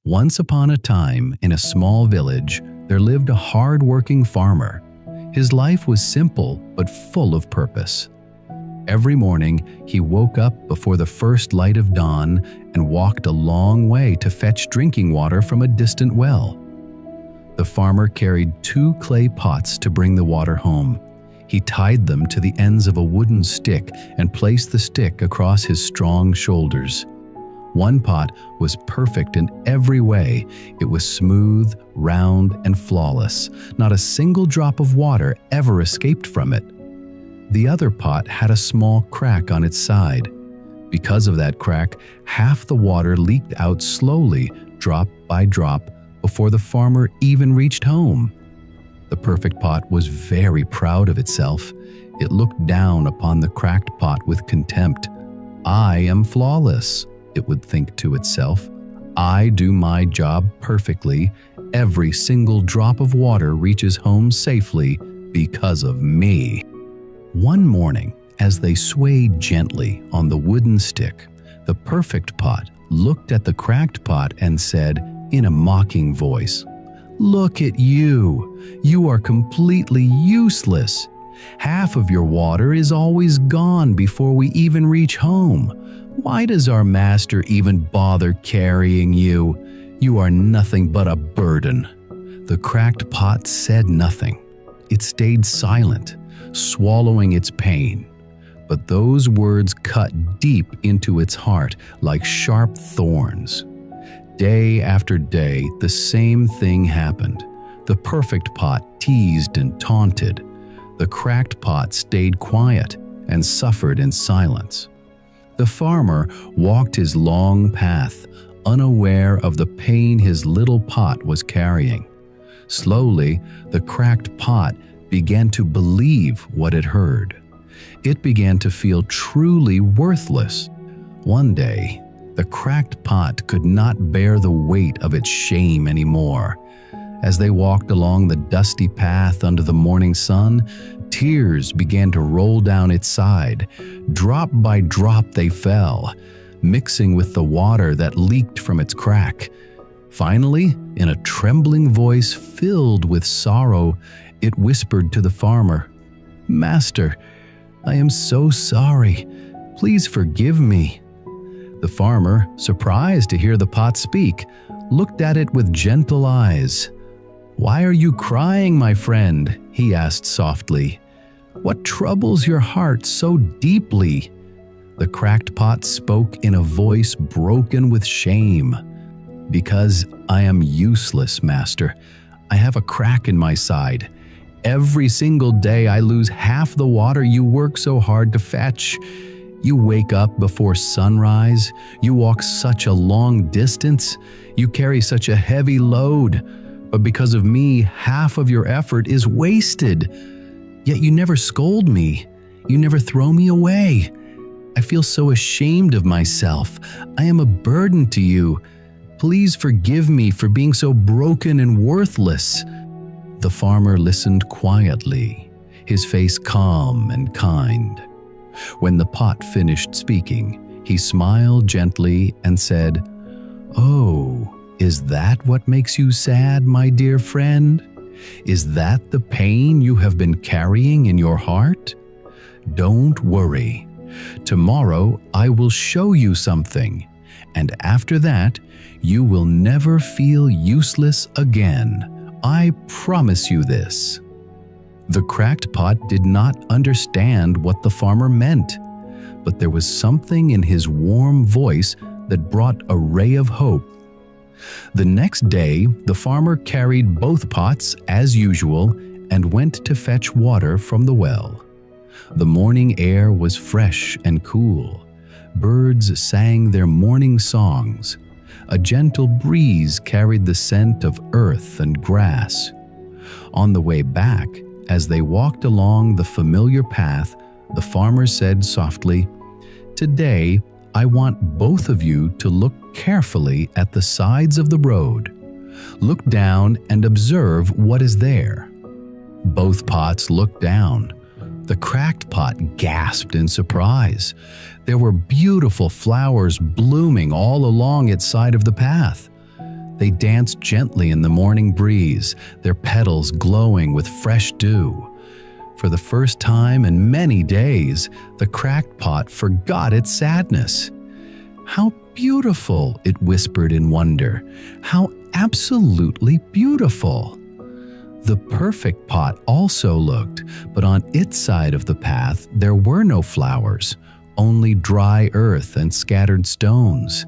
Once upon a time, in a small village, there lived a hard-working farmer. His life was simple but full of purpose. Every morning, he woke up before the first light of dawn and walked a long way to fetch drinking water from a distant well. The farmer carried 2 clay pots to bring the water home. He tied them to the ends of a wooden stick and placed the stick across his strong shoulders. One pot was perfect in every way. It was smooth, round, and flawless. Not a single drop of water ever escaped from it. The other pot had a small crack on its side. Because of that crack, half the water leaked out slowly, drop by drop, before the farmer even reached home. The perfect pot was very proud of itself. It looked down upon the cracked pot with contempt. "I am flawless," it would think to itself. "I do my job perfectly. Every single drop of water reaches home safely because of me." One morning, as they swayed gently on the wooden stick, the perfect pot looked at the cracked pot and said in a mocking voice, "Look at you! You are completely useless. Half of your water is always gone before we even reach home. Why does our master even bother carrying you? You are nothing but a burden." The cracked pot said nothing. It stayed silent, swallowing its pain. But those words cut deep into its heart like sharp thorns. Day after day, the same thing happened. The perfect pot teased and taunted. The cracked pot stayed quiet and suffered in silence. The farmer walked his long path, unaware of the pain his little pot was carrying. Slowly, the cracked pot began to believe what it heard. It began to feel truly worthless. One day, the cracked pot could not bear the weight of its shame anymore. As they walked along the dusty path under the morning sun, tears began to roll down its side. Drop by drop they fell, mixing with the water that leaked from its crack. Finally, in a trembling voice filled with sorrow, it whispered to the farmer, "Master, I am so sorry. Please forgive me." The farmer, surprised to hear the pot speak, looked at it with gentle eyes. "Why are you crying, my friend?" he asked softly. "What troubles your heart so deeply?" The cracked pot spoke in a voice broken with shame. "Because I am useless, master. I have a crack in my side. Every single day I lose half the water you work so hard to fetch. You wake up before sunrise. You walk such a long distance. You carry such a heavy load. But because of me, half of your effort is wasted. Yet you never scold me. You never throw me away. I feel so ashamed of myself. I am a burden to you. Please forgive me for being so broken and worthless." The farmer listened quietly, his face calm and kind. When the pot finished speaking, he smiled gently and said, "Oh, is that what makes you sad, my dear friend? Is that the pain you have been carrying in your heart? Don't worry. Tomorrow I will show you something, and after that, you will never feel useless again. I promise you this." The cracked pot did not understand what the farmer meant, but there was something in his warm voice that brought a ray of hope. The next day, the farmer carried both pots as usual and went to fetch water from the well. The morning air was fresh and cool. Birds sang their morning songs. A gentle breeze carried the scent of earth and grass. On the way back, as they walked along the familiar path, the farmer said softly, "Today, I want both of you to look carefully at the sides of the road. Look down and observe what is there." Both pots looked down. The cracked pot gasped in surprise. There were beautiful flowers blooming all along its side of the path. They danced gently in the morning breeze, their petals glowing with fresh dew. For the first time in many days, the cracked pot forgot its sadness. "How beautiful," it whispered in wonder. "How absolutely beautiful." The perfect pot also looked, but on its side of the path there were no flowers, only dry earth and scattered stones.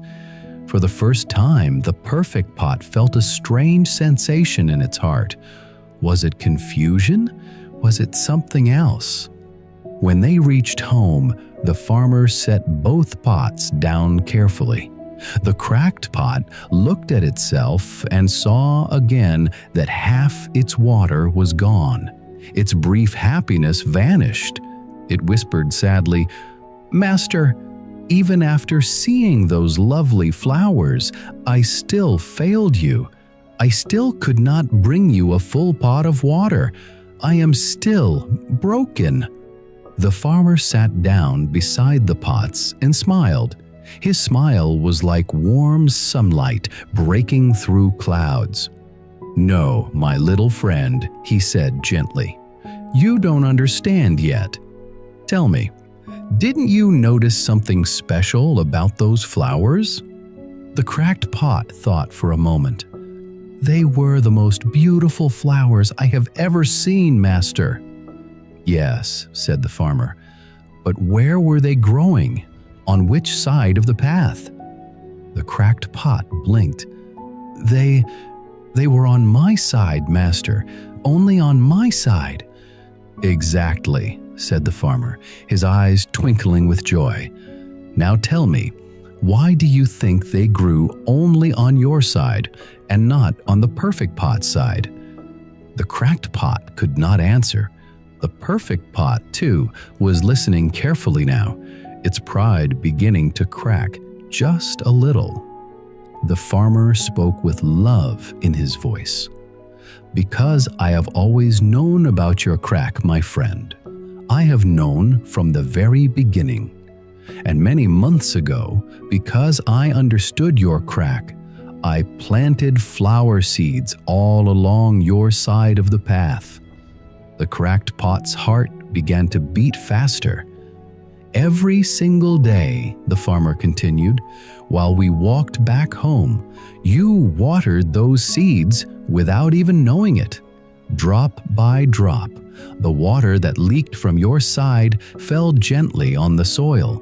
For the first time, the perfect pot felt a strange sensation in its heart. Was it confusion? Was it something else? When they reached home, the farmer set both pots down carefully. The cracked pot looked at itself and saw again that half its water was gone. Its brief happiness vanished. It whispered sadly, "Master, even after seeing those lovely flowers, I still failed you. I still could not bring you a full pot of water. I am still broken." The farmer sat down beside the pots and smiled. His smile was like warm sunlight breaking through clouds. "No, my little friend," he said gently. "You don't understand yet. Tell me, didn't you notice something special about those flowers?" The cracked pot thought for a moment. "They were the most beautiful flowers I have ever seen, Master." "Yes," said the farmer, "but where were they growing? On which side of the path?" The cracked pot blinked. They were on my side, Master, only on my side." "Exactly," said the farmer, his eyes twinkling with joy. "Now tell me, why do you think they grew only on your side and not on the perfect pot's side?" The cracked pot could not answer. The perfect pot, too, was listening carefully now, its pride beginning to crack just a little. The farmer spoke with love in his voice. "Because I have always known about your crack, my friend. I have known from the very beginning. And many months ago, because I understood your crack, I planted flower seeds all along your side of the path." The cracked pot's heart began to beat faster. "Every single day," the farmer continued, "while we walked back home, you watered those seeds without even knowing it. Drop by drop, the water that leaked from your side fell gently on the soil.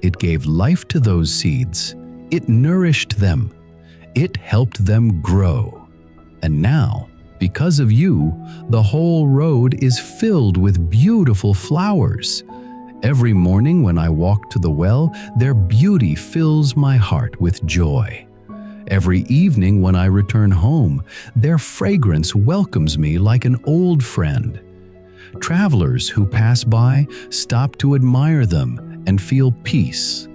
It gave life to those seeds. It nourished them. It helped them grow. And now, because of you, the whole road is filled with beautiful flowers. Every morning when I walk to the well, their beauty fills my heart with joy. Every evening when I return home, their fragrance welcomes me like an old friend. Travelers who pass by stop to admire them and feel peace.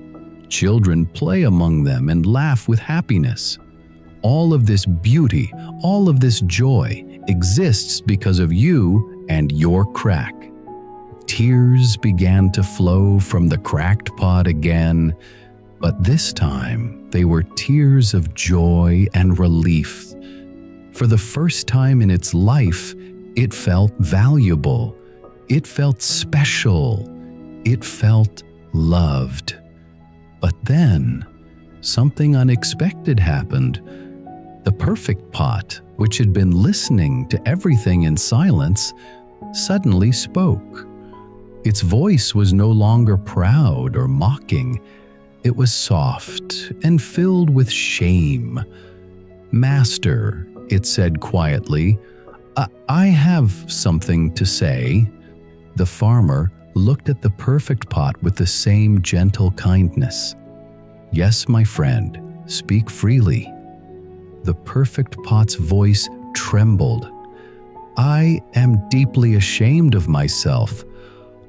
Children play among them and laugh with happiness. All of this beauty, all of this joy exists because of you and your crack." Tears began to flow from the cracked pot again, but this time they were tears of joy and relief. For the first time in its life, it felt valuable. It felt special. It felt loved. But then, something unexpected happened. The perfect pot, which had been listening to everything in silence, suddenly spoke. Its voice was no longer proud or mocking. It was soft and filled with shame. "Master," it said quietly, I have something to say." The farmer looked at the perfect pot with the same gentle kindness. "Yes, my friend, speak freely." The perfect pot's voice trembled. "I am deeply ashamed of myself.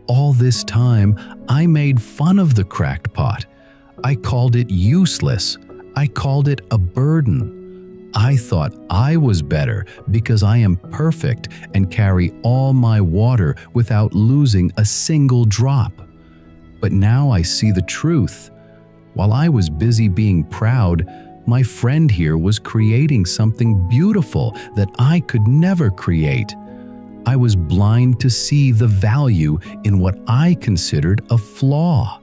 All this time, I made fun of the cracked pot. I called it useless. I called it a burden. I thought I was better because I am perfect and carry all my water without losing a single drop. But now I see the truth. While I was busy being proud, My friend here was creating something beautiful that I could never create. I was blind to see the value in what I considered a flaw.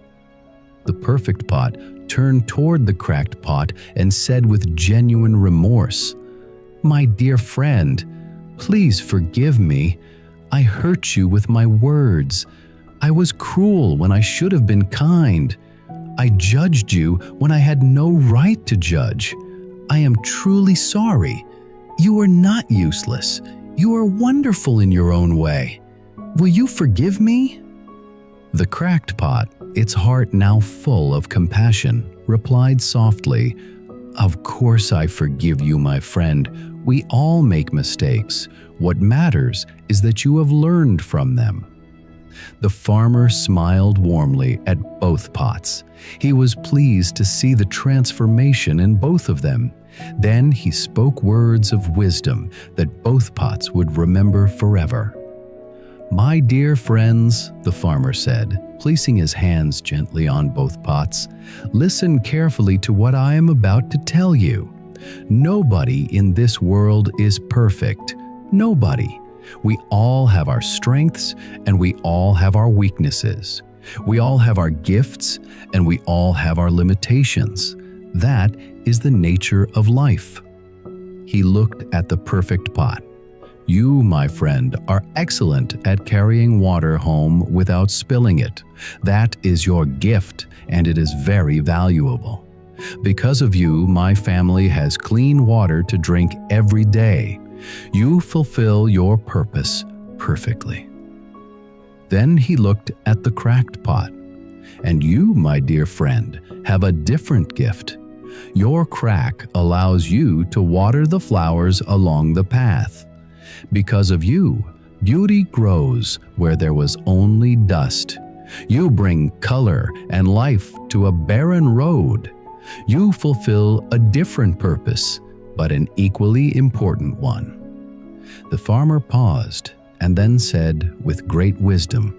The perfect pot turned toward the cracked pot and said with genuine remorse, "My dear friend, please forgive me. I hurt you with my words. I was cruel when I should have been kind. I judged you when I had no right to judge. I am truly sorry. You are not useless. You are wonderful in your own way. Will you forgive me?" The cracked pot, its heart now full of compassion, replied softly, "Of course I forgive you, my friend. We all make mistakes. What matters is that you have learned from them." The farmer smiled warmly at both pots. He was pleased to see the transformation in both of them. Then he spoke words of wisdom that both pots would remember forever. "My dear friends," the farmer said, placing his hands gently on both pots, "listen carefully to what I am about to tell you. Nobody in this world is perfect. Nobody. We all have our strengths and we all have our weaknesses. We all have our gifts and we all have our limitations. That is the nature of life." He looked at the perfect pot. "You, my friend, are excellent at carrying water home without spilling it. That is your gift, and it is very valuable. Because of you, my family has clean water to drink every day. You fulfill your purpose perfectly." Then he looked at the cracked pot. "And you, my dear friend, have a different gift. Your crack allows you to water the flowers along the path. Because of you, beauty grows where there was only dust. You bring color and life to a barren road. You fulfill a different purpose, but an equally important one." The farmer paused and then said with great wisdom,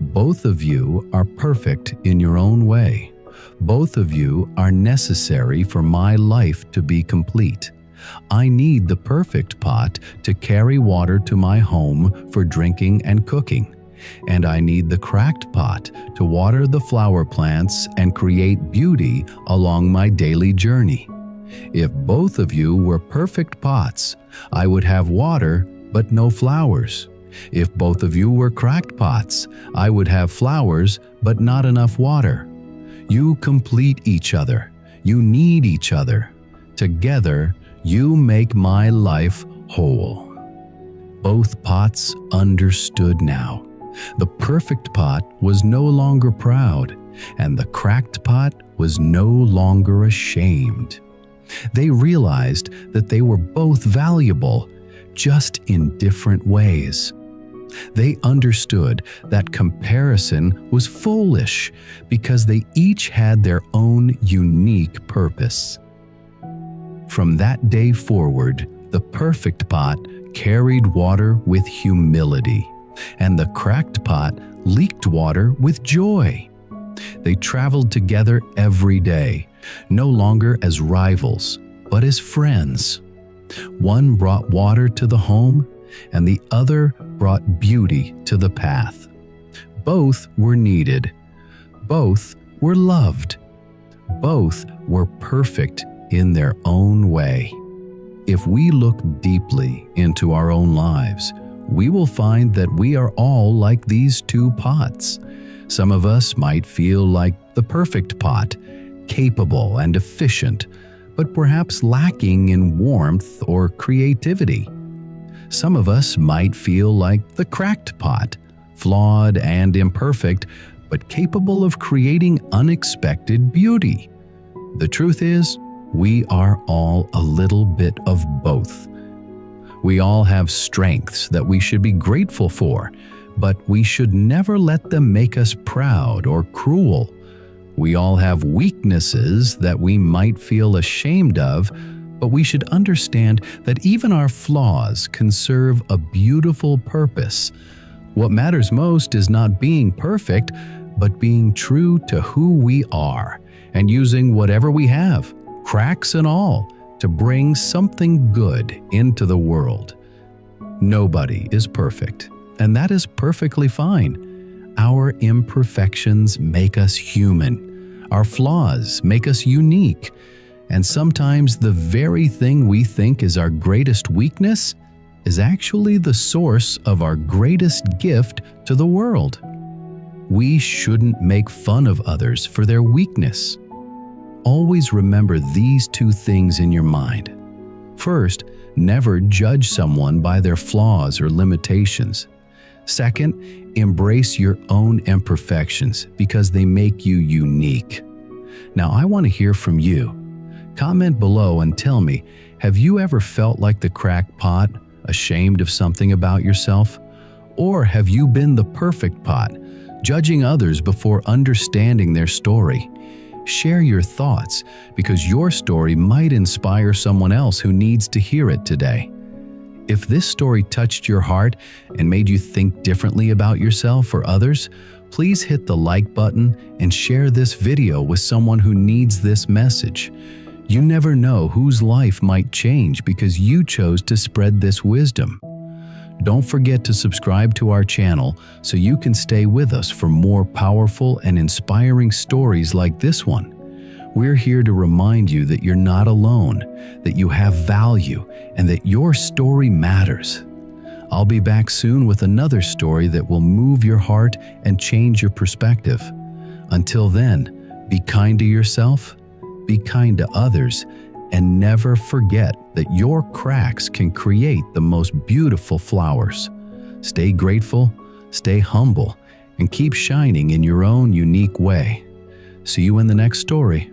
"Both of you are perfect in your own way. Both of you are necessary for my life to be complete. I need the perfect pot to carry water to my home for drinking and cooking, and I need the cracked pot to water the flower plants and create beauty along my daily journey. If both of you were perfect pots, I would have water but no flowers. If both of you were cracked pots, I would have flowers but not enough water. You complete each other. You need each other. Together, you make my life whole." Both pots understood now. The perfect pot was no longer proud, and the cracked pot was no longer ashamed. They realized that they were both valuable, just in different ways. They understood that comparison was foolish because they each had their own unique purpose. From that day forward, the perfect pot carried water with humility, and the cracked pot leaked water with joy. They traveled together every day, no longer as rivals, but as friends. One brought water to the home, and the other brought beauty to the path. Both were needed. Both were loved. Both were perfect in their own way. If we look deeply into our own lives, we will find that we are all like these two pots. Some of us might feel like the perfect pot, capable and efficient, but perhaps lacking in warmth or creativity. Some of us might feel like the cracked pot, flawed and imperfect, but capable of creating unexpected beauty. The truth is, we are all a little bit of both. We all have strengths that we should be grateful for, but we should never let them make us proud or cruel. We all have weaknesses that we might feel ashamed of, but we should understand that even our flaws can serve a beautiful purpose. What matters most is not being perfect, but being true to who we are and using whatever we have, cracks and all, to bring something good into the world. Nobody is perfect, and that is perfectly fine. Our imperfections make us human. Our flaws make us unique. And sometimes the very thing we think is our greatest weakness is actually the source of our greatest gift to the world. We shouldn't make fun of others for their weakness. Always remember these two things in your mind. First, never judge someone by their flaws or limitations. Second, embrace your own imperfections because they make you unique. Now, I want to hear from you. Comment below and tell me, have you ever felt like the cracked pot, ashamed of something about yourself? Or have you been the perfect pot, judging others before understanding their story? Share your thoughts because your story might inspire someone else who needs to hear it today. If this story touched your heart and made you think differently about yourself or others, please hit the like button and share this video with someone who needs this message. You never know whose life might change because you chose to spread this wisdom. Don't forget to subscribe to our channel so you can stay with us for more powerful and inspiring stories like this one. We're here to remind you that you're not alone, that you have value, and that your story matters. I'll be back soon with another story that will move your heart and change your perspective. Until then, be kind to yourself, be kind to others, and never forget that your cracks can create the most beautiful flowers. Stay grateful, stay humble, and keep shining in your own unique way. See you in the next story.